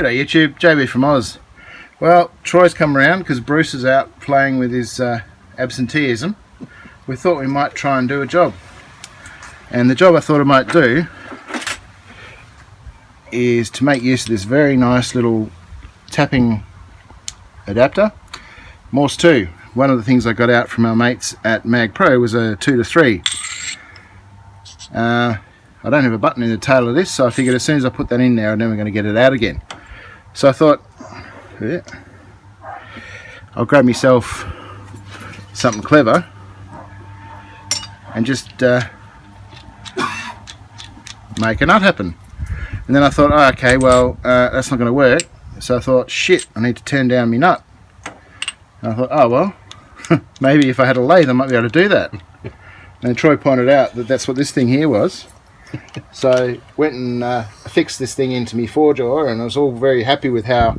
G'day YouTube, JB from Oz. Well, Troy's come around because Bruce is out playing with his absenteeism. We thought we might try and do a job. And the job I thought I might do is to make use of this very nice little tapping adapter. Morse 2. One of the things I got out from our mates at Mag Pro was a 2 to 3. I don't have a button in the tail of this, so I figured as soon as I put that in there, I'm never going to get it out again. So I thought, yeah, I'll grab myself something clever and just make a nut happen. And then I thought, oh, okay, well, that's not going to work. So I thought, shit, I need to turn down my nut. And I thought, oh, well, maybe if I had a lathe, I might be able to do that. And Troy pointed out that that's what this thing here was. So went and fixed this thing into my 4-jaw, and I was all very happy with how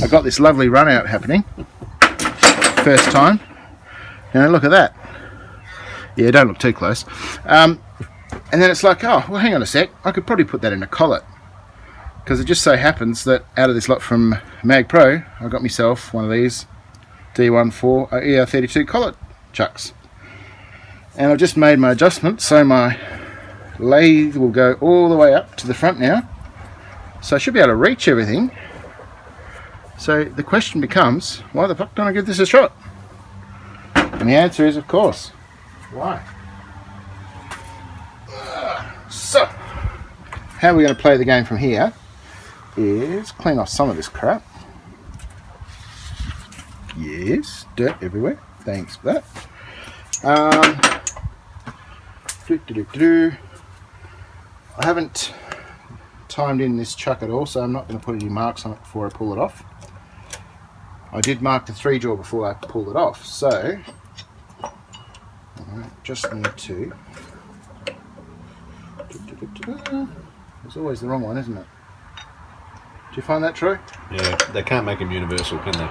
I got this lovely run out happening. First time. And look at that. Yeah, don't look too close. And then it's like, oh, well, hang on a sec. I could probably put that in a collet. Because it just so happens that out of this lot from Mag Pro, I got myself one of these D14 ER32 Collet Chucks. And I've just made my adjustment, so my lathe will go all the way up to the front now. So I should be able to reach everything. So the question becomes, why the fuck don't I give this a shot? And the answer is, of course, why? So, how we're going to play the game from here is clean off some of this crap. Yes, dirt everywhere. Thanks for that. I haven't timed in this chuck at all, so I'm not going to put any marks on it before I pull it off. I did mark the 3-jaw before I pulled it off, so I just need to. There's always the wrong one, isn't it? Do you find that, Troy? Yeah, they can't make them universal, can they?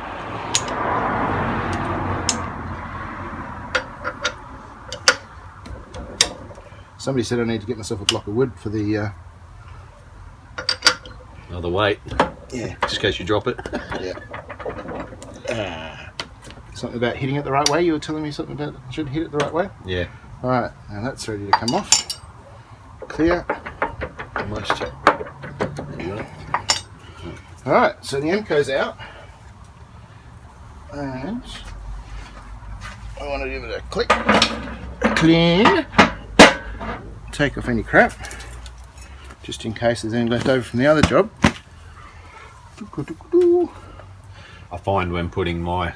Somebody said I need to get myself a block of wood for the the weight. Yeah. Just in case you drop it. Yeah. Something about hitting it the right way. You were telling me something about I should hit it the right way? Yeah. Alright, now that's ready to come off. Clear. Almost. Alright, so the MCO's out. And I want to give it a click. Clean. Take off any crap, just in case there's any left over from the other job. I find when putting my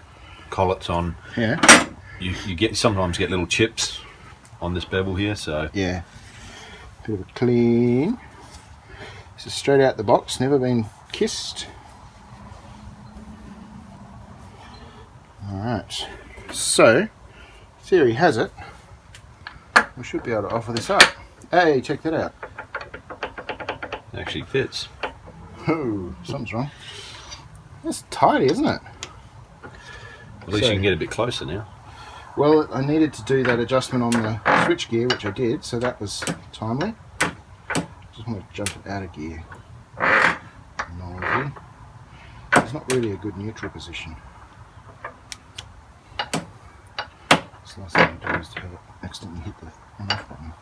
collets on, Yeah. you sometimes get little chips on this bevel here, so Yeah. Bit of a clean. This is straight out the box, never been kissed. Alright. So, theory has it, we should be able to offer this up. Hey, check that out. it actually fits. Oh, something's wrong. That's tidy, isn't it? At least you can get a bit closer now. Well, I needed to do that adjustment on the switch gear, which I did, so that was timely. Just want to jump it out of gear. Noisy. It's not really a good neutral position. So the last thing I do is to have it accidentally hit the on-off button.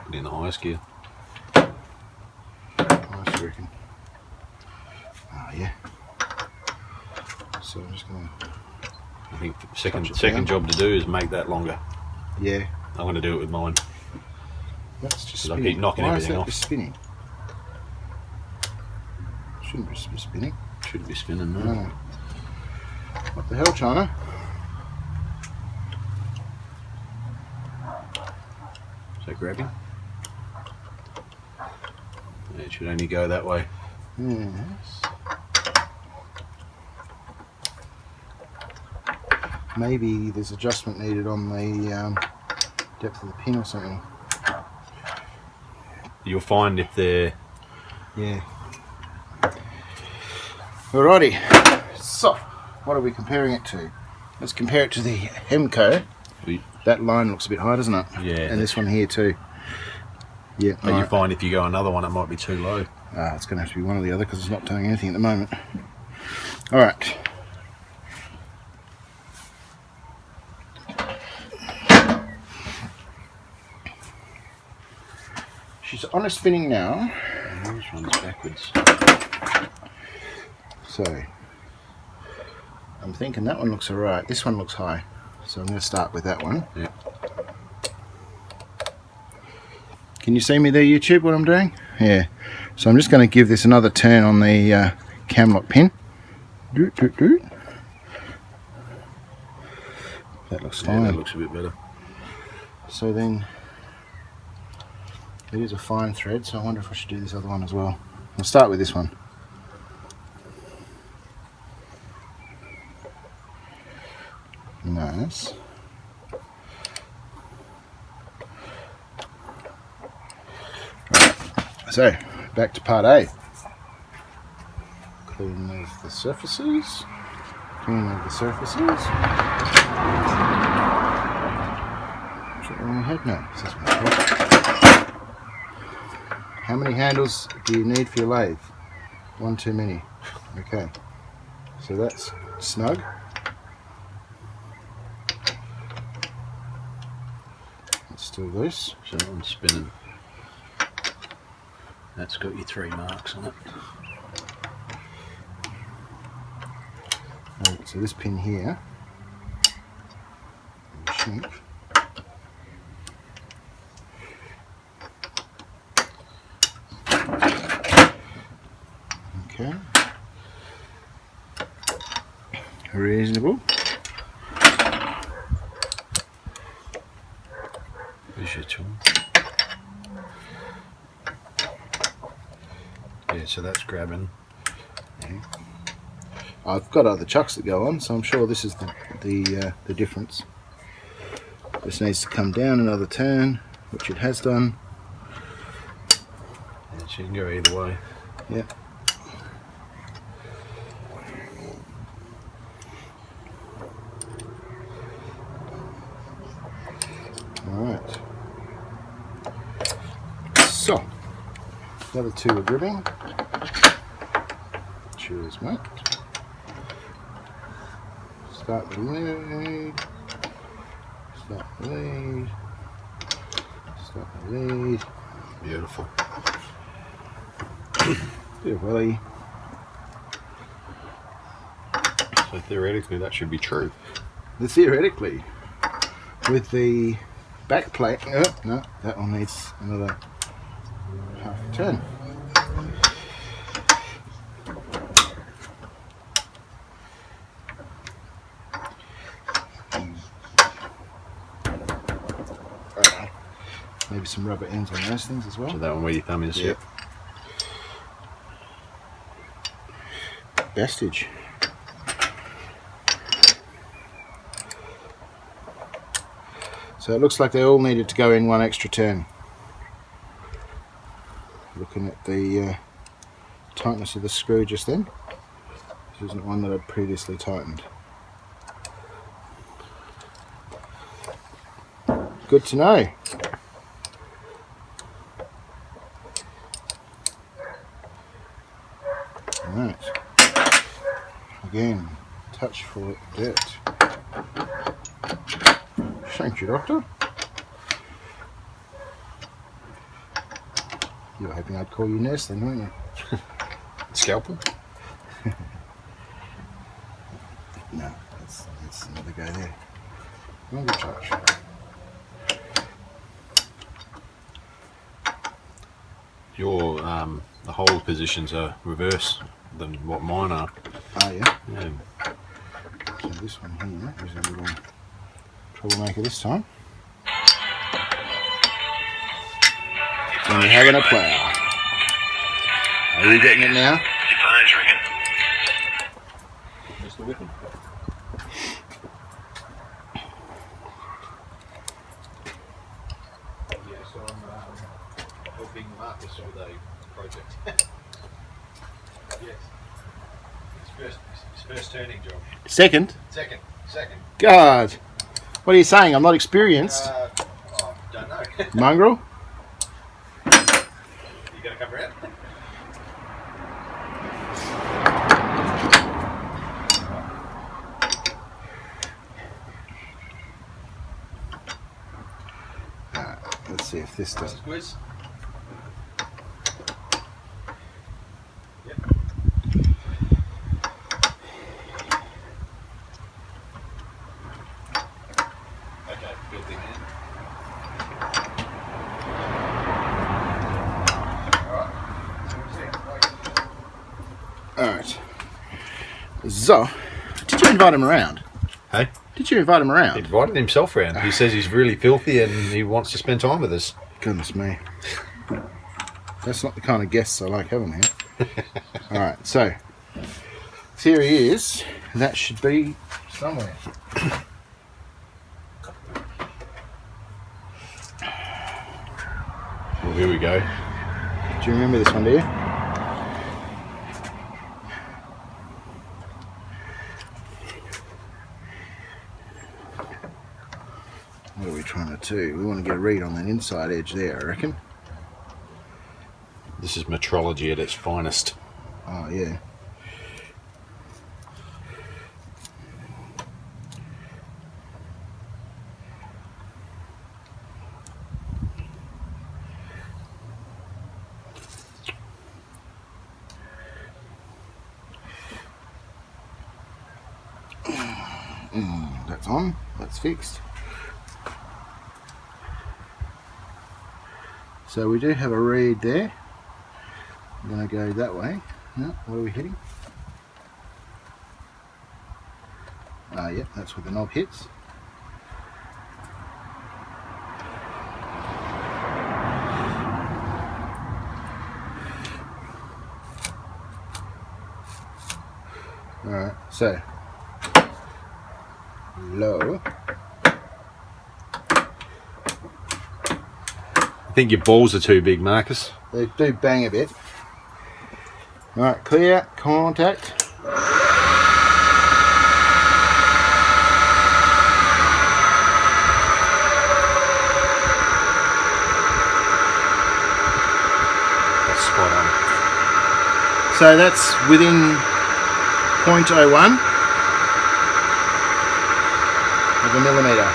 Put it in the highest gear. I reckon. Oh yeah. So I'm just gonna. I think the second job to do is make that longer. Yeah. I'm going to do it with mine. That's just I spinning. keep knocking Why everything is that off. just spinning? Shouldn't be spinning. Shouldn't be spinning, no. No. What the hell, China? Is that grabbing? It should only go that way. Yes. Maybe there's adjustment needed on the depth of the pin or something. You'll find if they're... Yeah. Alrighty. So, what are we comparing it to? Let's compare it to the Hemco That line looks a bit high, doesn't it? Yeah. And this one here too. Yeah. But you find if you go another one, it might be too low. It's going to have to be one or the other because it's not doing anything at the moment. All right. She's on a spinning now. This one's backwards. So I'm thinking that one looks alright. This one looks high. So I'm going to start with that one. Yeah. Can you see me there, YouTube, what I'm doing? Yeah. So I'm just going to give this another turn on the cam lock pin. Doot, doot, doot. That looks fine. Yeah, that looks a bit better. So then, it is a fine thread, so I wonder if I should do this other one as well. I'll start with this one. Nice. So, back to part A. Clean of the surfaces. Clean of the surfaces. What's that wrong head now? This is my head. How many handles do you need for your lathe? One too many. Okay. So that's snug. It's still loose. So I'm spinning. That's got your 3 marks on it. Right, so this pin here, shrink. Okay, reasonable. Where's your tool? Yeah, so that's grabbing. Okay. I've got other chucks that go on, so I'm sure this is the difference. This needs to come down another turn, which it has done. Yeah, so you can go either way. Yep. Alright. So, the other two are gripping. Cheers, mate. Start the lead. Start the lead. Start the lead. Beautiful. Bit of welly. So theoretically that should be true. Theoretically, with the back plate, no, that one needs another half a turn. Maybe some rubber ends on those things as well. So that one where your thumb is. Yep. Vestige. So it looks like they all needed to go in one extra turn. Looking at the tightness of the screw just then. This isn't one that I'd previously tightened. Good to know. Right. Again, touch for dirt. Thank you, Doctor. You were hoping I'd call you nurse then, weren't you? Scalpel? No, that's another go there. Another touch. Your the hole positions are reverse than what mine are. Oh yeah. Yeah. So this one here is a little troublemaker this time. And you're having a plow. Are you getting it now? Your phone's ringing. Mr. Whippen. Yeah, so I'm helping Marcus with a project. Yes. His first turning job. Second? Second. God. What are you saying? I'm not experienced. Don't know. Mongrel? You gonna come around? Let's see if this does. Quiz. Yep. Okay, good thing, man. Alright. So, did you invite him around? Hey? Did you invite him He around? invited himself round. He says he's really filthy and he wants to spend time with us. Goodness me. That's not the kind of guests I like having here. Alright, so, theory is that should be somewhere. Well, here we go. Do you remember this one, do you? What are we trying to do? We want to get a read on that inside edge there, I reckon. This is metrology at its finest. Oh, yeah. That's on. That's fixed. So we do have a read there. I'm going to go that way. No, what are we hitting? Ah, yep, that's where the knob hits. Alright, so low. I think your balls are too big, Marcus. They do bang a bit. Alright, clear, contact. That's spot on. So that's within 0.01 of a millimetre.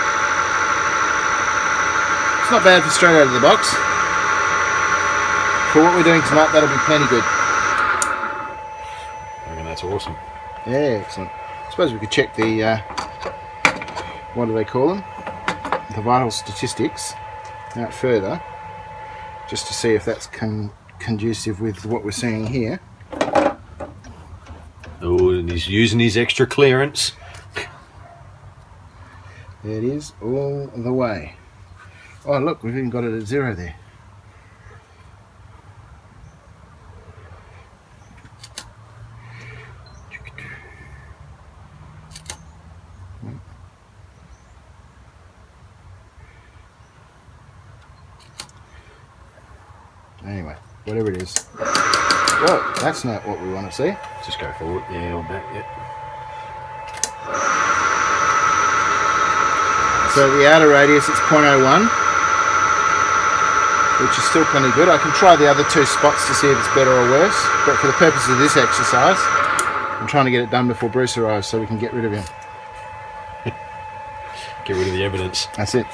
It's not bad for straight out of the box. For what we're doing tonight, that'll be plenty good. I reckon that's awesome. Yeah, excellent. I suppose we could check the, what do they call them? The vital statistics out further, just to see if that's conducive with what we're seeing here. Oh, and he's using his extra clearance. There it is, all the way. Oh look, we've even got it at 0 there. Anyway, whatever it is. Well, that's not what we want to see. Just go forward. Yeah, or back. Yep. So the outer radius, it's 0.01, which is still plenty good. I can try the other two spots to see if it's better or worse, but for the purpose of this exercise, I'm trying to get it done before Bruce arrives so we can get rid of him. Get rid of the evidence. That's it.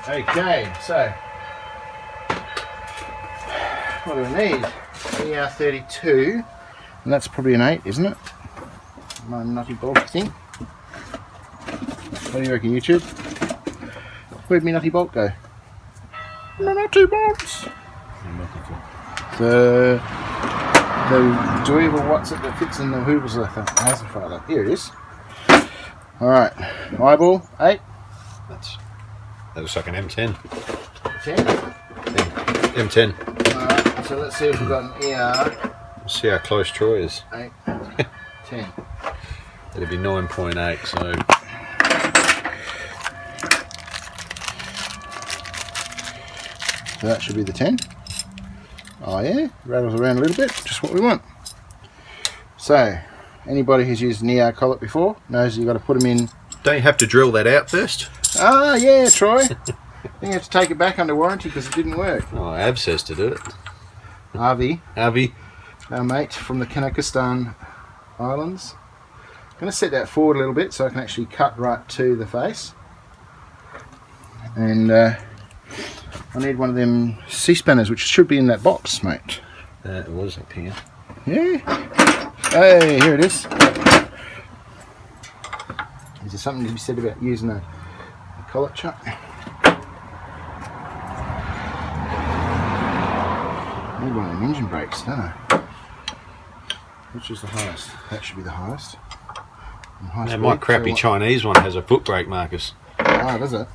Okay, so what do we need? ER32, and that's probably an 8, isn't it? My nutty bolt thing. What do you reckon, YouTube? Where'd my nutty bolt go? My nutty bolts! The dweeble, what's it that fits in the Hoover's Father? Here it is. Alright, eyeball, 8. That looks like an M10. 10. M10. Alright, so let's see if we've got an ER. Let's see how close Troy is. 8, 10. It'd be 9.8, so So that should be the 10. Oh yeah, rattles around a little bit, just what we want. So, anybody who's used an ER collet before knows you've got to put them in Don't you have to drill that out first? Ah, yeah, Troy. I think you have to take it back under warranty because it didn't work. Oh, Av says to do it. Avi, Avi. our mate from the Kanakistan Islands. I'm going to set that forward a little bit so I can actually cut right to the face. And I need one of them C-spanners, which should be in that box, mate. It was up here. Yeah. Hey, here it is. Is there something to be said about using a collet chuck? I need one of them engine brakes, don't I? Which is the highest? That should be the highest. Now, my crappy Chinese one has a foot brake, Marcus. Ah, does it?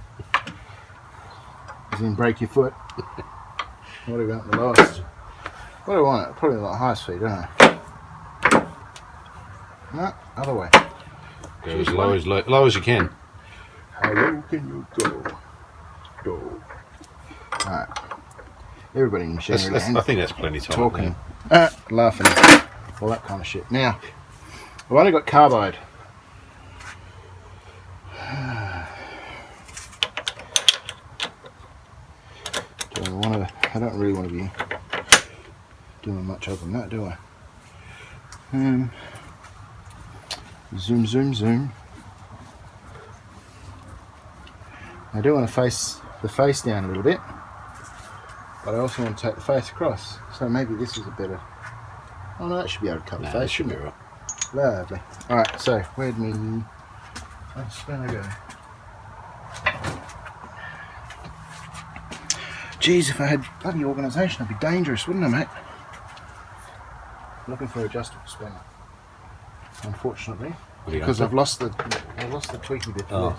As in break your foot. What do we got the lowest? What do I want? Probably the highest speed, don't I? No, other way. Go as low as you can. How low can you go? Go. Alright. Everybody in the machinery land. I think that's plenty time. Talking. Laughing. All that kind of shit. Now, I've only got carbide. I don't really want to be doing much other than that, do I? Zoom, zoom, zoom. I do want to face the face down a little bit, but I also want to take the face across. So maybe this is a better. Oh no, that should be able to cut the face. Should be right. Lovely. Alright, so where'd me spanner go? Geez, if I had bloody organisation, it'd be dangerous, wouldn't it, mate? Looking for adjustable spanner. Unfortunately, because I've lost the tweaky bit. Oh.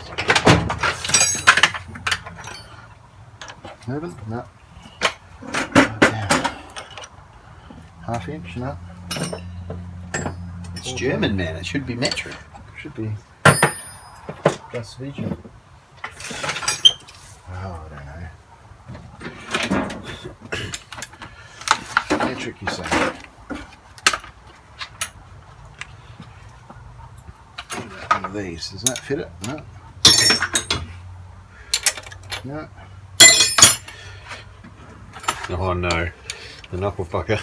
Moving? No. Half inch? No. It's German, man. It should be metric. Should be. Das Vision. Oh, I don't know. Metric, you say? One of these. Does that fit it? No. No. Oh no, the knuckle fucker.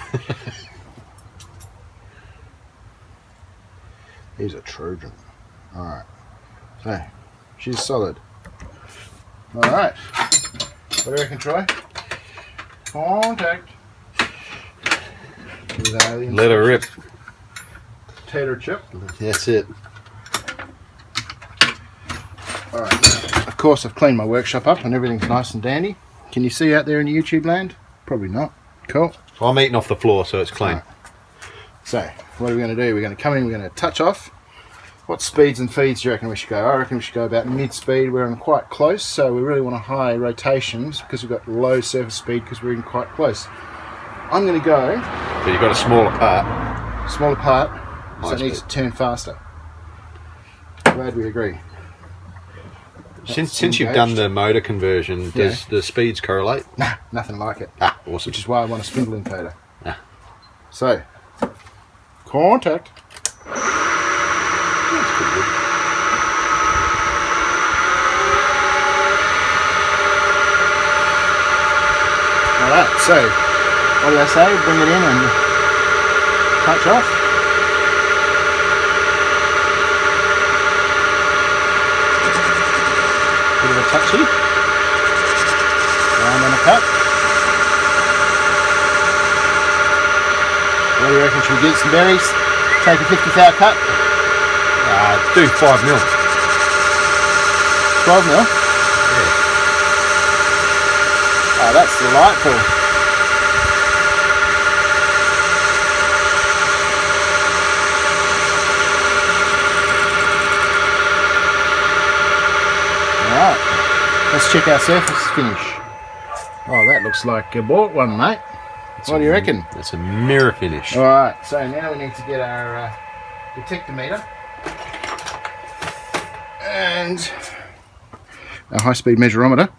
He's a Trojan. Alright. So, she's solid. Alright. What do you reckon, Troy? Contact. Let her rip. Tater chip. That's it. Alright. Of course, I've cleaned my workshop up and everything's nice and dandy. Can you see out there in YouTube land? Probably not. Cool. I'm eating off the floor, so it's clean. Right. So, what are we going to do? We're going to come in, we're going to touch off. What speeds and feeds do you reckon we should go? I reckon we should go about mid-speed. We're on quite close, so we really want a high rotations because we've got low surface speed because we're in quite close. I'm going to go... So you've got a smaller part. Smaller part, so Nice it needs bit. to turn faster. Glad we agree. Since you've done the motor conversion, does the speeds correlate? Nah, nothing like it. Ah, awesome. Which is why I want a spindle encoder. Ah. So, contact. That's pretty good. Alright, so, what did I say? Bring it in and touch off. Bit of a touchy. Round on a cut. What do you reckon? Should we get some berries? Take a 50 thou cut? Do 5 mil. 12 mil? Yeah. Oh, that's delightful. Alright, let's check our surface finish. Oh, that looks like a bought one, mate. What do you reckon? That's a mirror finish. Alright, so now we need to get our detector meter and our high-speed measurometer.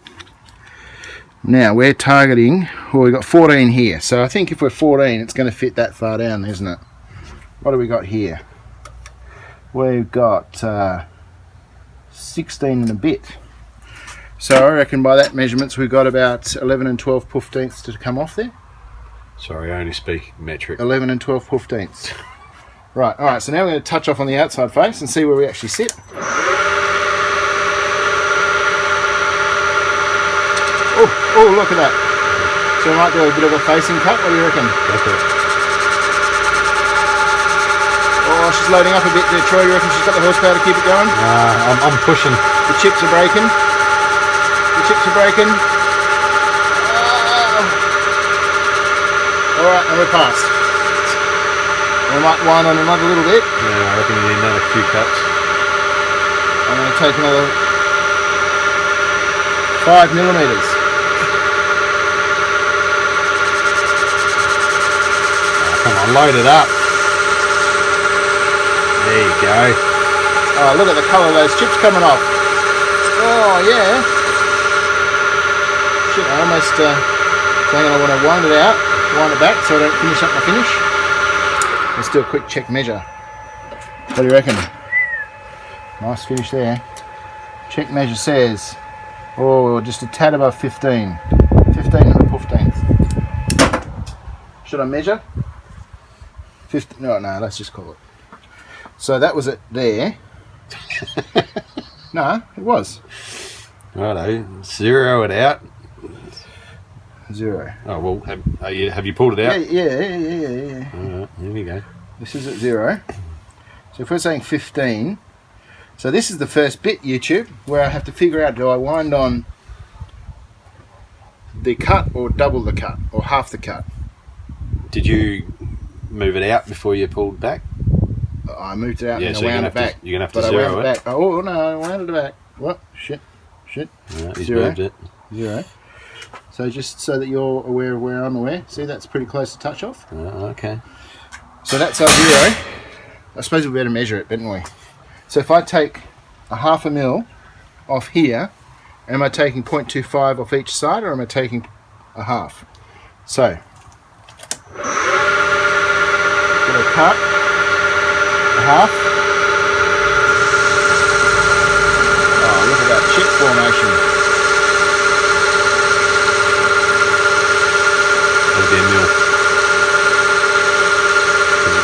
Now we're targeting, well, we've got 14 here, so I think if we're 14 it's going to fit that far down, isn't it? What do we got here? We've got 16 and a bit. So I reckon by that measurements we've got about 11 and 12 15ths to come off there. Sorry, I only speak metric. 11 and 12 15ths. Right, alright, so now we're going to touch off on the outside face and see where we actually sit. Oh, look at that. So we might do a bit of a facing cut, what do you reckon? Oh, she's loading up a bit there, Troy. You reckon she's got the horsepower to keep it going? I'm pushing. The chips are breaking. The chips are breaking. Oh. Alright, and we're past. We might wind on another little bit. Yeah, I reckon you need another few cuts. I'm going to take another 5 millimetres. Come on, load it up. There you go. Oh, look at the colour of those chips coming off. Oh, yeah. Shit, I almost thinking I want to wind it out, wind it back so I don't finish up my finish. Let's do a quick check measure. What do you reckon? Nice finish there. Check measure says, oh, just a tad above 15. 15 and a 15th. Should I measure? 50, no, let's just call it. So that was it there. No, it was. Righto, zero it out. 0. Oh, well, have you pulled it out? Yeah. Alright, here we go. This is at 0. So if we're saying 15, so this is the first bit, YouTube, where I have to figure out, do I wind on the cut or double the cut or half the cut? Did you move it out before you pulled back? I moved it out and so I wound it back. You're going to have to But I zero wound it. it back. Oh, no, I wound it back. What? Shit. Right, he's 0. moved it. 0. So just so that you're aware of where I'm aware. See, that's pretty close to touch off. Okay. So that's our 0. I suppose we better measure it, didn't we? So if I take a half a mil off here, am I taking 0.25 off each side or am I taking a half? So, get a cut, a half. Oh, look at that chip formation. That'll be a mil.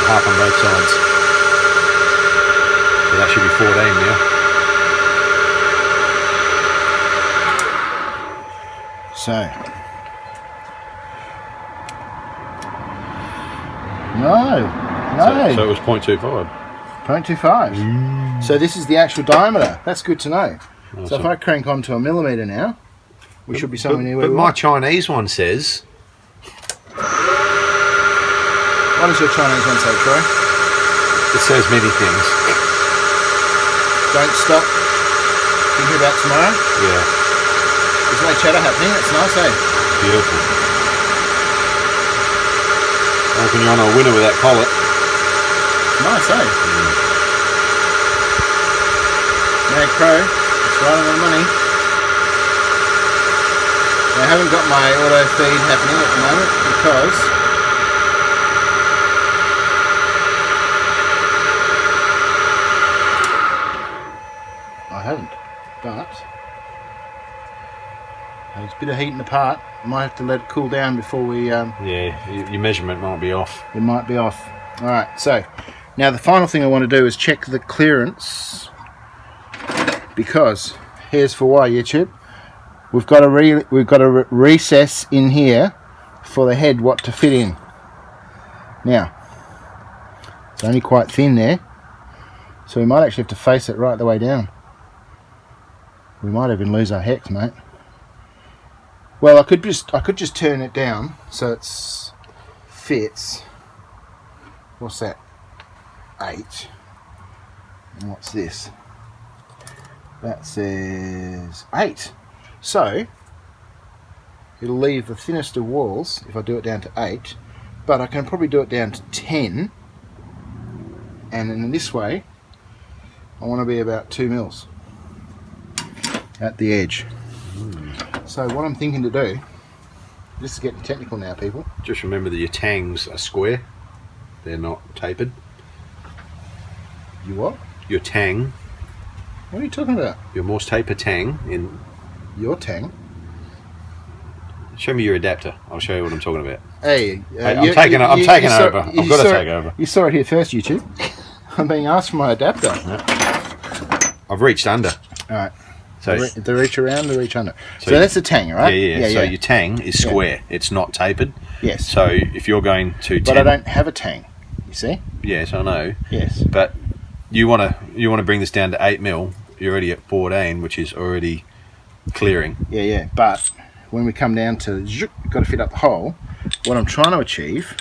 Half on both sides. So that should be 14 now. So, no. So it was 0.25. 0.25. So this is the actual diameter. That's good to know. Awesome. So if I crank on to a millimetre now, we should be somewhere near where But we my want. Chinese one says... What does your Chinese one say, Troy? It says many things. Don't stop thinking about tomorrow. Yeah, There's no chatter happening. That's nice, eh? beautiful. I reckon you're on a winner with that collet. Nice, eh? Mag Pro. It's right on the money. I haven't got my auto feed happening at the moment because I haven't, but there's a bit of heating apart. I might have to let it cool down before we Yeah, your measurement might be off. it might be off. Alright, so now the final thing I want to do is check the clearance, because here's for why, YouTube. We've got a recess in here for the head what to fit in. Now it's only quite thin there, so we might actually have to face it right the way down. We might even lose our hex, mate. Well, I could just turn it down so it's fits. What's that? 8. And what's this? That says 8. So it'll leave the thinnest of walls if I do it down to 8, but I can probably do it down to 10, and in this way I want to be about 2 mils at the edge. So what I'm thinking to do, this is getting technical now, people. Just remember that your tangs are square. They're not tapered. You what? Your tang What are you talking about? Your Morse taper tang in. Your tang? Show me your adapter. I'll show you what I'm talking about. Hey, I'm taking over. I've got to take over. You saw it here first, YouTube. I'm being asked for my adapter. I've reached under. All right. So the reach around, the reach under. So that's a tang, right? Yeah. So your tang is square. It's not tapered. Yes. So if you're going to, but I don't have a tang. You see? Yes, I know. Yes. But you want to bring this down to 8 mil. You're already at 14, which is already clearing. Yeah. But when we come down to, you've got to fit up the hole. What I'm trying to achieve.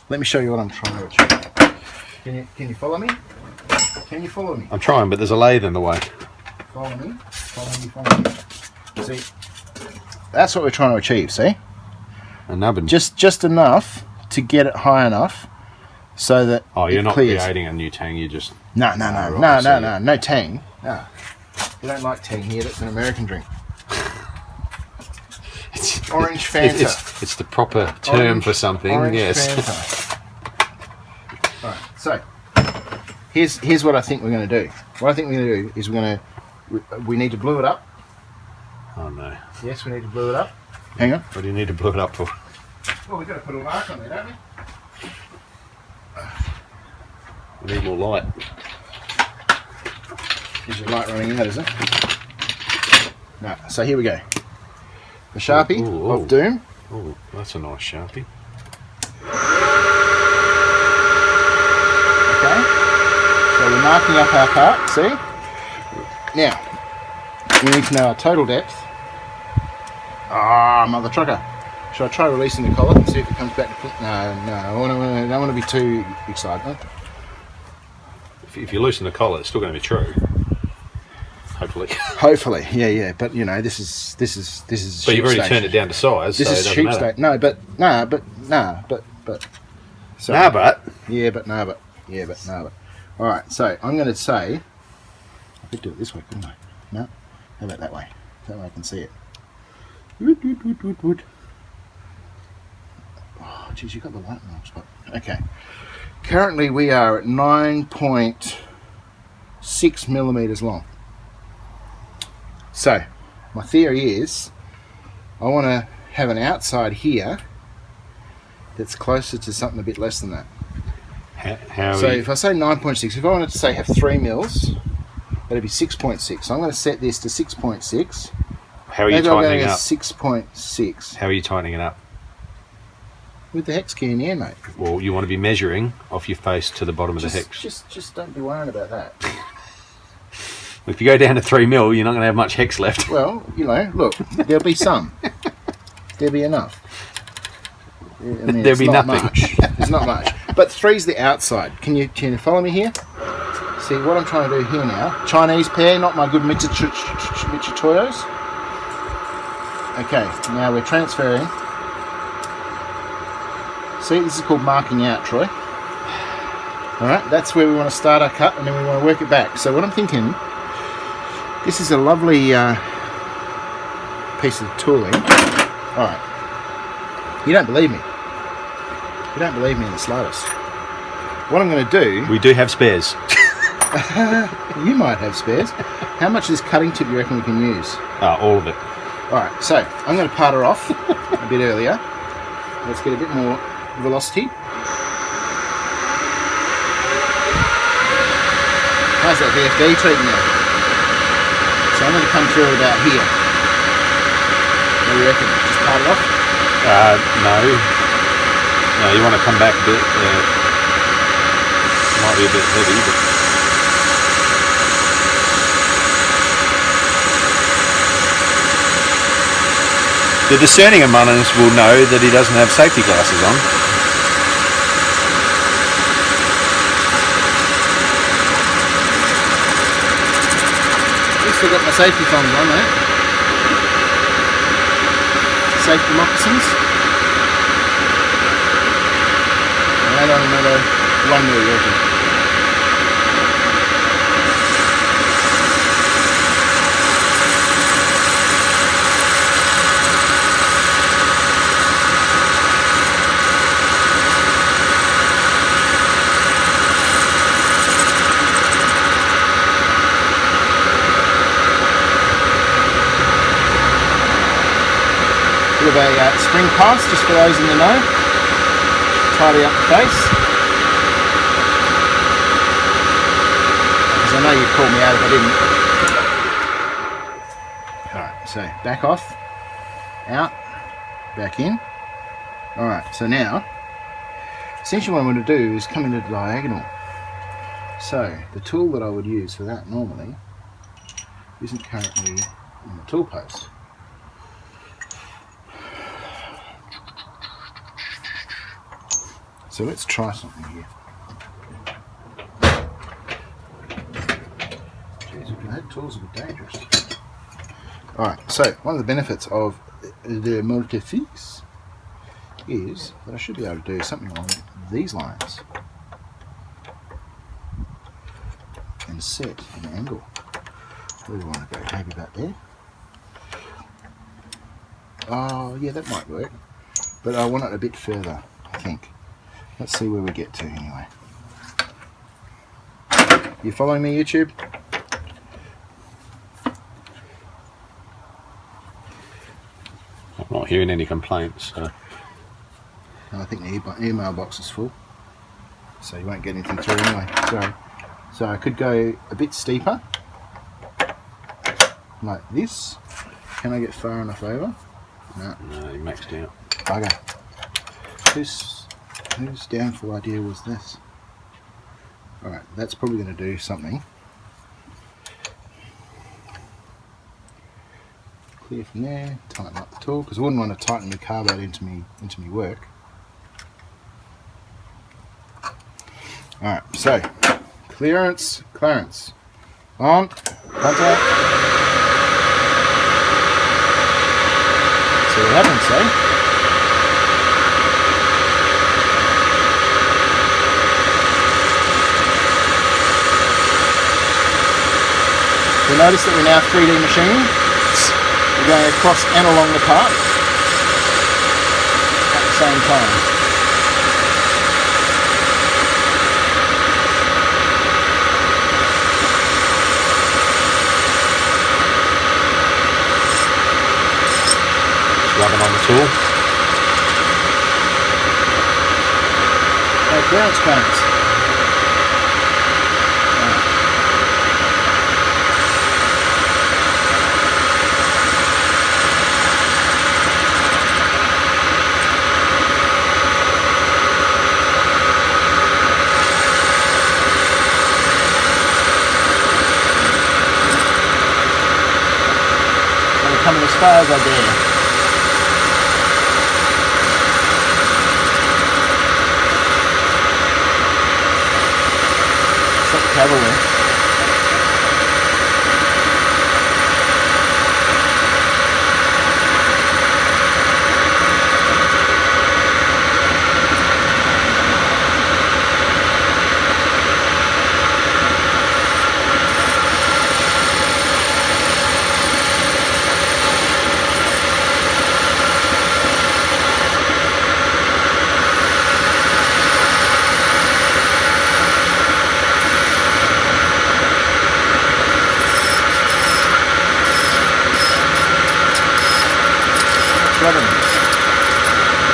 Let me show you what I'm trying to achieve. Can you follow me? Can you follow me? I'm trying, but there's a lathe in the way. Follow me. See, that's what we're trying to achieve. See, a nubbin. Just enough to get it high enough so that you're not clears. creating a new tang. You just no tang. No, we don't like tang here. That's an American drink. It's orange Fanta. It's the proper term for something. Orange yes. Fanta. All right. So here's what I think we're going to do. What I think we're going to do is we need to glue it up. Oh no. Yes, we need to glue it up. Hang on. What do you need to glue it up for? Well, we've got to put a mark on there, don't we? We need more light. Is your light running out, is it? No. So here we go. The Sharpie of Doom. Oh, that's a nice Sharpie. Okay. So we're marking up our part, see? Now, we need to know our total depth. Mother trucker. Should I try releasing the collar and see if it comes back to... No, I don't want to be too excited. If you loosen the collar, it's still going to be true. Hopefully. Hopefully, yeah. But you know, this is. But you've already turned it down to size. This so is it sheep doesn't matter. state. No, but. So, Nah, but. Yeah, but. All right, so I'm going to say. I could do it this way, couldn't I? No. How about that way? That way I can see it. Wood. Oh, geez, you got the light in the wrong spot. Okay. Currently, we are at 9.6 millimeters long. So, my theory is, I want to have an outside here that's closer to something a bit less than that. So if I say 9.6, if I wanted to say have 3 mils, that'd be 6.6. So I'm going to set this to 6.6. How are you tightening up? 6.6. How are you tightening it up? With the hex key in the air, mate. Well, you want to be measuring off your face to the bottom of the hex. Just don't be worrying about that. If you go down to 3 mil, you're not going to have much hex left. Well, you know, look, there'll be some. There'll be enough. I mean, there'll be nothing. There's not much. But 3's the outside. Can you follow me here? See what I'm trying to do here now. Chinese pear, not my good Michitoyos. Okay, now we're transferring. See, this is called marking out, Troy. Alright, that's where we want to start our cut and then we want to work it back. So what I'm thinking, this is a lovely piece of tooling. Alright. You don't believe me. You don't believe me in the slightest. What I'm going to do... We do have spares. You might have spares. How much of this cutting tip do you reckon we can use? All of it. Alright, so I'm going to part her off a bit earlier. Let's get a bit more velocity. How's that VFD treating you? So I'm going to come through about here. What do you reckon? Just part it off? No. No, you want to come back a bit. Might be a bit heavy, but... The discerning among us will know that he doesn't have safety glasses on. I've still got my safety thongs on, mate. Safety moccasins. Add on another 1 mil, you reckon? a spring pass, just for those in the know. Tidy up the face. Because I know you'd call me out if I didn't. Alright, so back off, out, back in. Alright, so now, essentially what I'm going to do is come into the diagonal. So, the tool that I would use for that normally isn't currently in the tool post. So let's try something here. Jeez, that tool's a bit dangerous. Alright, so one of the benefits of the multi-fix is that I should be able to do something along these lines and set an angle. Where do we want to go? Maybe about there? Oh yeah, that might work, but I want it a bit further, I think. Let's see where we get to anyway. You following me, YouTube? I'm not hearing any complaints, so. I think the email box is full, so you won't get anything through anyway. So I could go a bit steeper, like this. Can I get far enough over? No. No, you maxed out. Okay. Whose downfall idea was this? Alright, that's probably going to do something. Clear from there, tighten up the tool, because I wouldn't want to tighten the carbide into me work. Alright, so clearance, on, contact. See what happens, eh? You'll notice that we're now 3D machining. We're going across and along the part at the same time. Rubbing on the tool. Clearance cones. I'm coming as far as I dare. Cavalry.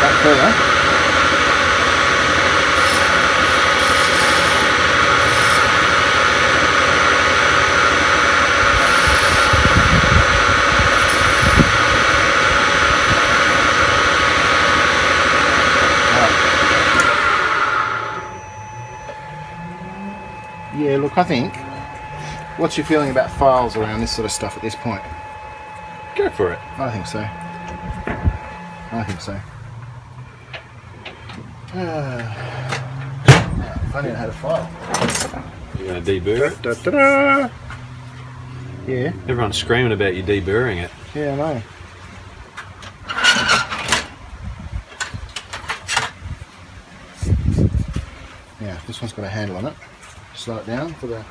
Back further. Yeah, look, I think, what's your feeling about files around this sort of stuff at this point? Go for it. I think so. I think so. If only I had a file. You're going to deburr it? Da, da, da, da. Yeah. Everyone's screaming about you deburring it. Yeah, I know. Yeah, this one's got a handle on it. Slow it down for the...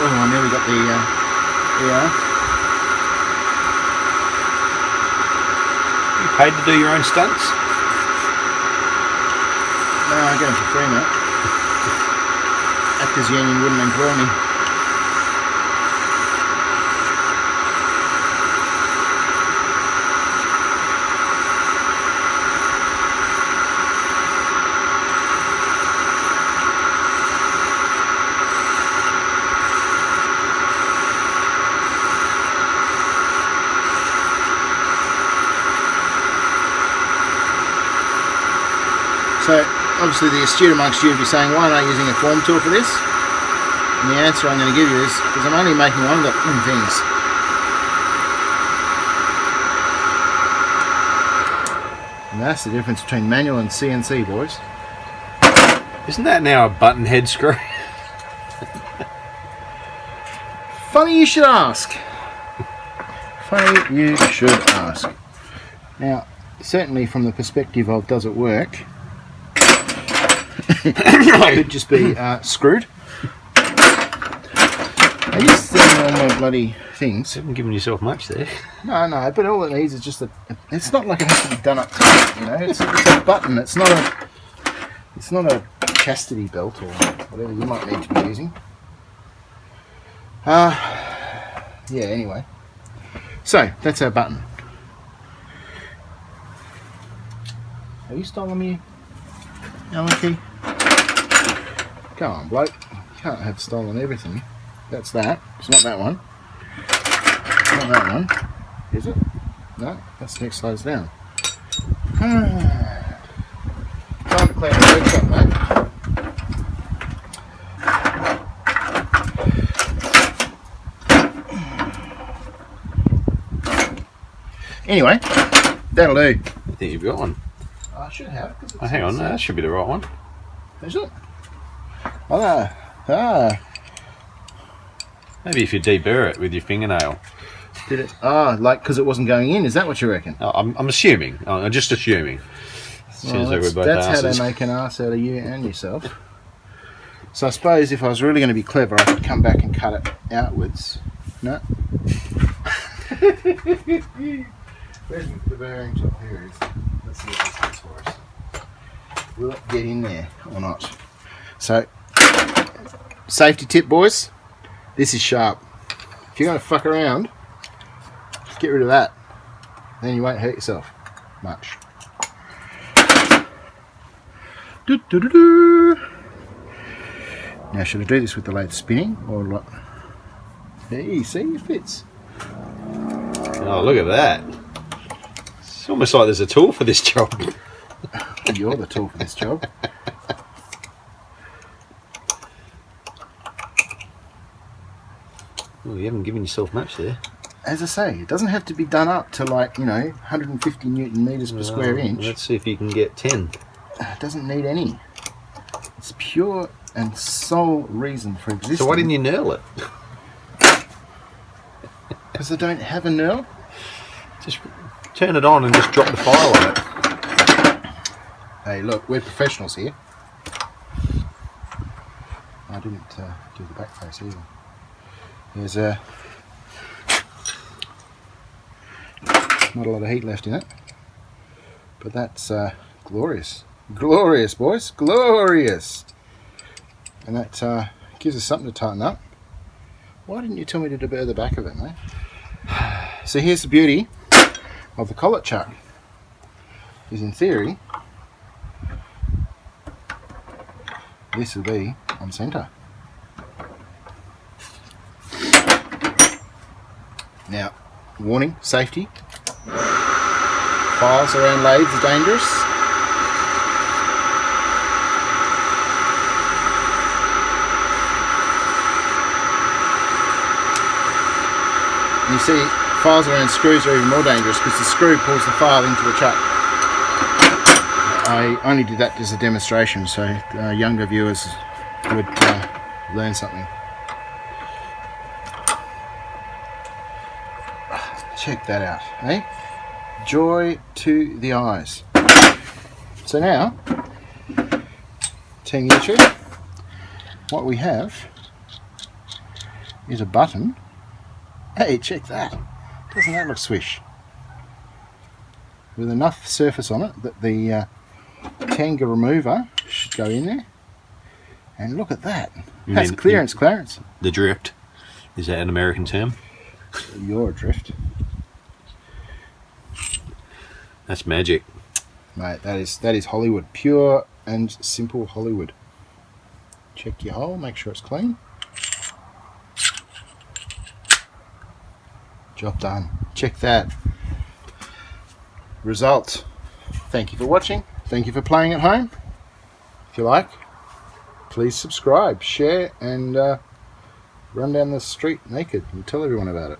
Oh, I nearly got the ER. paid to do your own stunts? No, I get them for free, mate. Actors Union wouldn't employ me. So, obviously the astute amongst you would be saying, why am I using a form tool for this? And the answer I'm going to give you is, because I'm only making one of the things. And that's the difference between manual and CNC, boys. Isn't that now a button head screw? Funny you should ask. Funny you should ask. Now, certainly from the perspective of does it work, it could just be screwed. Are you seeing all my bloody things? You haven't given yourself much there. No, but all it needs is just a. It's not like it has to be done up tight, you know. It's a button. It's not a chastity belt or whatever you might need to be using. Yeah. Anyway, so that's our button. Have you stolen me, Allen key? Come on, bloke. You can't have stolen everything. That's that. It's not that one. It's not that one. Is it? No, that's the next size down. Time to clean the workshop, mate. Anyway, that'll do. I think you've got one. I should have. Oh, hang on, no, that should be the right one. Is it? Ah. Maybe if you deburr it with your fingernail. Did it? Ah, like because it wasn't going in. Is that what you reckon? Oh, I'm assuming. I'm just assuming. Well, that's how they make an ass out of you and yourself. So I suppose if I was really going to be clever, I could come back and cut it outwards. No. Where's the bearing top? Here it is. Let's see what this does for us. Will it get in there or not? So, safety tip, boys. This is sharp. If you're going to fuck around, just get rid of that. Then you won't hurt yourself much. Now, should I do this with the lathe spinning or what? Hey, see, it fits. Oh, look at that. It's almost like there's a tool for this job. You're the tool for this job. Well, you haven't given yourself much there. As I say, it doesn't have to be done up to like, 150 Newton meters per square inch. Let's see if you can get 10. It doesn't need any. It's pure and sole reason for existing. So why didn't you knurl it? Because I don't have a knurl. Just turn it on and just drop the file on it. Hey, look, we're professionals here. I didn't do the back face either. There's not a lot of heat left in it, but that's glorious. Glorious, boys, glorious. And that gives us something to tighten up. Why didn't you tell me to deburr the back of it, mate? So here's the beauty of the Collet Chuck. Is in theory, this will be on centre. Now, warning, safety. Files around lathes are dangerous. And you see, files around screws are even more dangerous because the screw pulls the file into the chuck. I only did that as a demonstration so younger viewers would learn something. Check that out, eh? Joy to the eyes. So now, Team YouTube, what we have is a button. Hey, check that. Doesn't that look swish? with enough surface on it that the Tenga remover should go in there. And look at that. That's clearance, Clarence. The drift. Is that an American term? You're adrift. That's magic. Mate, that is Hollywood. Pure and simple Hollywood. Check your hole, make sure it's clean. Job done. Check that. Results. Thank you for watching. Thank you for playing at home. If you like, please subscribe, share, and run down the street naked and tell everyone about it.